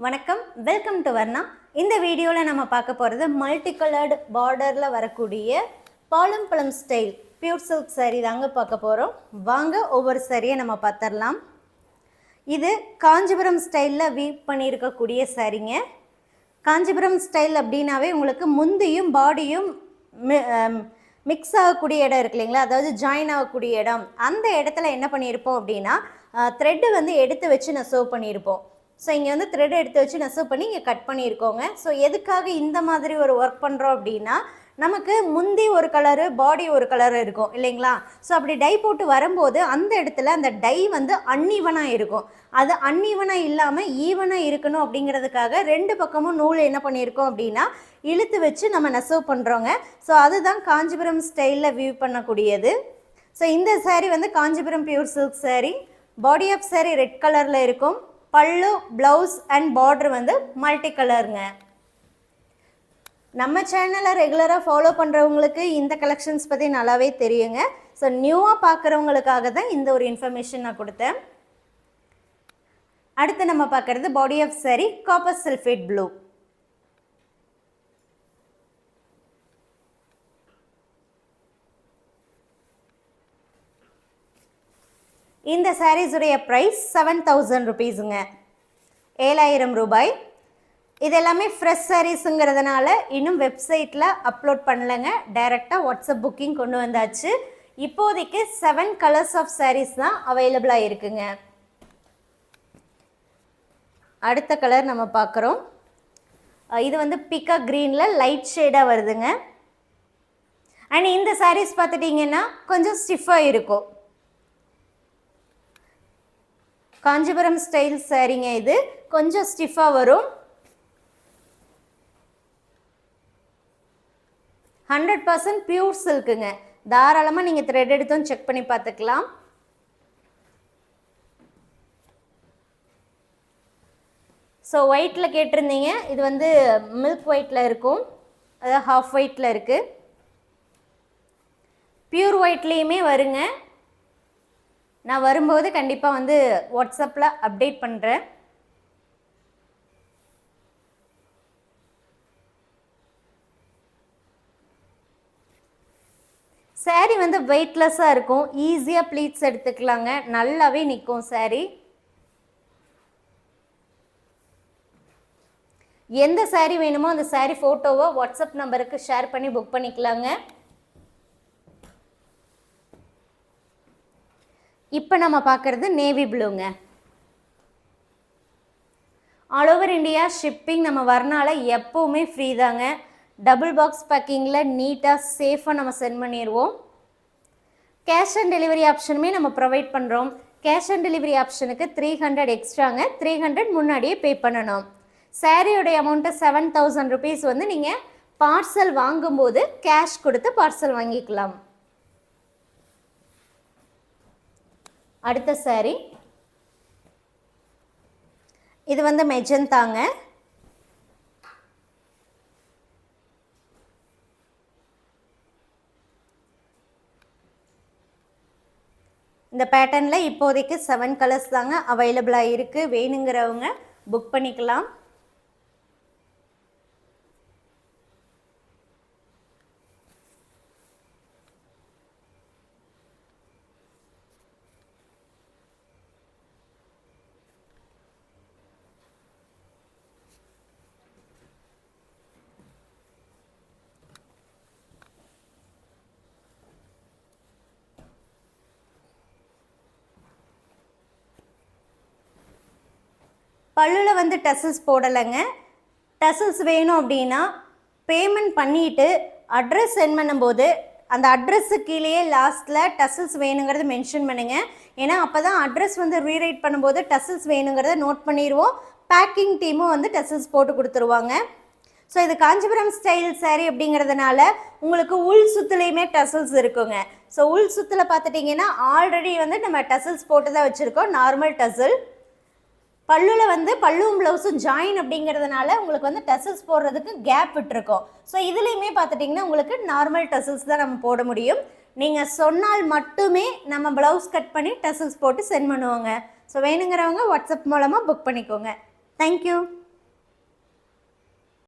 வணக்கம், welcome to Varna. இந்த வீடியோவில் நம்ம பார்க்க போகிறது மல்டி கலர்டு பார்டரில் வரக்கூடிய பாலம்பழம் ஸ்டைல் பியூர் சில்க் saree தாங்க பார்க்க போகிறோம். வாங்க ஒவ்வொரு சாரியை நம்ம பார்த்துடலாம். இது காஞ்சிபுரம் ஸ்டைலில் வீவ் பண்ணியிருக்கக்கூடிய சாரீங்க. காஞ்சிபுரம் ஸ்டைல் அப்படின்னாவே உங்களுக்கு முந்தியும் பாடியும் மிக்ஸ் ஆகக்கூடிய இடம் இருக்கு இல்லைங்களா, அதாவது ஜாயின் ஆகக்கூடிய இடம். அந்த இடத்துல என்ன பண்ணியிருப்போம் அப்படின்னா த்ரெட்டு வந்து எடுத்து வச்சு நெசவு பண்ணியிருப்போம். ஸோ இங்கே வந்து த்ரெட் எடுத்து வச்சு நெசவு பண்ணி இங்கே கட் பண்ணியிருக்கோங்க. ஸோ எதுக்காக இந்த மாதிரி ஒரு ஒர்க் பண்ணுறோம் அப்படின்னா, நமக்கு முந்தி ஒரு கலரு பாடி ஒரு கலர் இருக்கும் இல்லைங்களா. ஸோ அப்படி டை போட்டு வரும்போது அந்த இடத்துல அந்த டை வந்து அன்ஈவனாக இருக்கும். அது அன்ஈவனாக இல்லாமல் ஈவனாக இருக்கணும் அப்படிங்கிறதுக்காக ரெண்டு பக்கமும் நூல் என்ன பண்ணியிருக்கோம் அப்படின்னா இழுத்து வச்சு நம்ம நெசவு பண்ணுறோங்க. ஸோ அதுதான் காஞ்சிபுரம் ஸ்டைலில் வியூ பண்ணக்கூடியது. ஸோ இந்த சாரீ வந்து Kanchipuram pure silk sari. Body of sari red கலரில் இருக்கும். பல்லு, ப்ளவுஸ் அண்ட் பார்டர் வந்து மல்டி கலருங்க. நம்ம சேனலை ரெகுலராக ஃபாலோ பண்ணுறவங்களுக்கு இந்த கலெக்ஷன்ஸ் பற்றி நல்லாவே தெரியுங்க. ஸோ நியூவாக பார்க்குறவங்களுக்காக தான் இந்த ஒரு இன்ஃபர்மேஷன் நான் கொடுத்தேன். அடுத்து நம்ம பார்க்குறது body of sari copper sulphate blue. இந்த சாரீஸுடைய ப்ரைஸ் 7000 ருபீஸுங்க, 7000 ரூபாய். இது எல்லாமே ஃப்ரெஷ் சாரீஸுங்கிறதுனால இன்னும் வெப்சைட்டில் அப்லோட் பண்ணலைங்க. டைரெக்டாக வாட்ஸ்அப் புக்கிங் கொண்டு வந்தாச்சு. இப்போதைக்கு 7 கலர்ஸ் ஆஃப் சாரீஸ் தான் அவைலபிளாக இருக்குங்க. அடுத்த கலர் நம்ம பார்க்குறோம். இது வந்து பிக்கா க்ரீனில் லைட் ஷேடாக வருதுங்க. அண்ட் இந்த சாரீஸ் பார்த்துட்டிங்கன்னா கொஞ்சம் ஸ்டிஃபாக இருக்கும். காஞ்சிபுரம் ஸ்டைல் சாரீங்க. இது கொஞ்சம் ஸ்டிஃபாக வரும். 100% பியூர் சில்க்குங்க. தாராளமாக நீங்கள் த்ரெட் எடுத்தும் செக் பண்ணி பார்த்துக்கலாம். ஸோ ஒயிட்டில் கேட்டிருந்தீங்க. இது வந்து மில்க் ஒயிட்டில் இருக்கும், அதாவது ஹாஃப் ஒயிட்டில் இருக்குது. பியூர் ஒயிட்லேயுமே வருங்க. நான் வரும்போது கண்டிப்பாக வந்து வாட்ஸ்அப்பில் அப்டேட் பண்ணுறேன். சாரீ வந்து வெயிட்லெஸ்ஸாக இருக்கும். ஈஸியாக ப்ளீட்ஸ் எடுத்துக்கலாங்க. நல்லாவே நிற்கும் சாரீ. எந்த சாரீ வேணுமோ அந்த சாரீ ஃபோட்டோவை வாட்ஸ்அப் நம்பருக்கு ஷேர் பண்ணி புக் பண்ணிக்கலாங்க. இப்போ நம்ம பார்க்குறது நேவி ப்ளூங்க. ஆல் ஓவர் இந்தியா ஷிப்பிங் நம்ம வரனால எப்போவுமே ஃப்ரீ தாங்க. டபுள் பாக்ஸ் பேக்கிங்கில் நீட்டாக சேஃபாக நம்ம சென்ட் பண்ணிடுவோம். கேஷ் ஆன் டெலிவரி ஆப்ஷனுமே நம்ம ப்ரொவைட் பண்ணுறோம். கேஷ் ஆன் டெலிவரி ஆப்ஷனுக்கு 300 எக்ஸ்ட்ராங்க. 300 முன்னாடியே பே பண்ணணும். சாரியோடைய அமௌண்ட்டு 7000 ருபீஸ் வந்து நீங்கள் பார்சல் வாங்கும்போது கேஷ் கொடுத்து பார்சல் வாங்கிக்கலாம். அடுத்த சாரீ இது வந்து மெஜந்தாங்க. இந்த பேட்டர்னில் இப்போதைக்கு 7 கலர்ஸ் தாங்க அவைலபிளாக இருக்குது. வேணுங்கிறவங்க புக் பண்ணிக்கலாம். பல்லுவில் வந்து டசல்ஸ் போடலைங்க. டசல்ஸ் வேணும் அப்படின்னா பேமெண்ட் பண்ணிவிட்டு அட்ரஸ் சென்ட் பண்ணும்போது அந்த அட்ரஸு கீழேயே லாஸ்ட்டில் டசல்ஸ் வேணுங்கிறது மென்ஷன் பண்ணுங்கள். ஏன்னா அப்போ தான் அட்ரஸ் வந்து ரீரைட் பண்ணும்போது டசல்ஸ் வேணுங்கிறத நோட் பண்ணிடுவோம். பேக்கிங் டீமும் வந்து டசல்ஸ் போட்டு கொடுத்துருவாங்க. ஸோ இது காஞ்சிபுரம் ஸ்டைல் சாரீ அப்படிங்கிறதுனால உங்களுக்கு உள் சுற்றுலையுமே டசல்ஸ் இருக்குங்க. ஸோ உள் சுற்றில் பார்த்துட்டிங்கன்னா ஆல்ரெடி வந்து நம்ம டசல்ஸ் போட்டு தான் வச்சுருக்கோம், நார்மல் டசல். பல்லுவில் வந்து பல்லுவும் ப்ளவுஸும் ஜாயின் அப்படிங்கிறதுனால உங்களுக்கு வந்து டசல்ஸ் போடுறதுக்கு கேப் விட்டுருக்கோம். ஸோ இதுலேயுமே பார்த்துட்டிங்கன்னா உங்களுக்கு நார்மல் டசல்ஸ் தான் நம்ம போட முடியும். நீங்கள் சொன்னால் மட்டுமே நம்ம ப்ளவுஸ் கட் பண்ணி டசல்ஸ் போட்டு சென்ட் பண்ணுவோங்க. ஸோ வேணுங்கிறவங்க வாட்ஸ்அப் மூலமாக புக் பண்ணிக்கோங்க. தேங்க்யூ.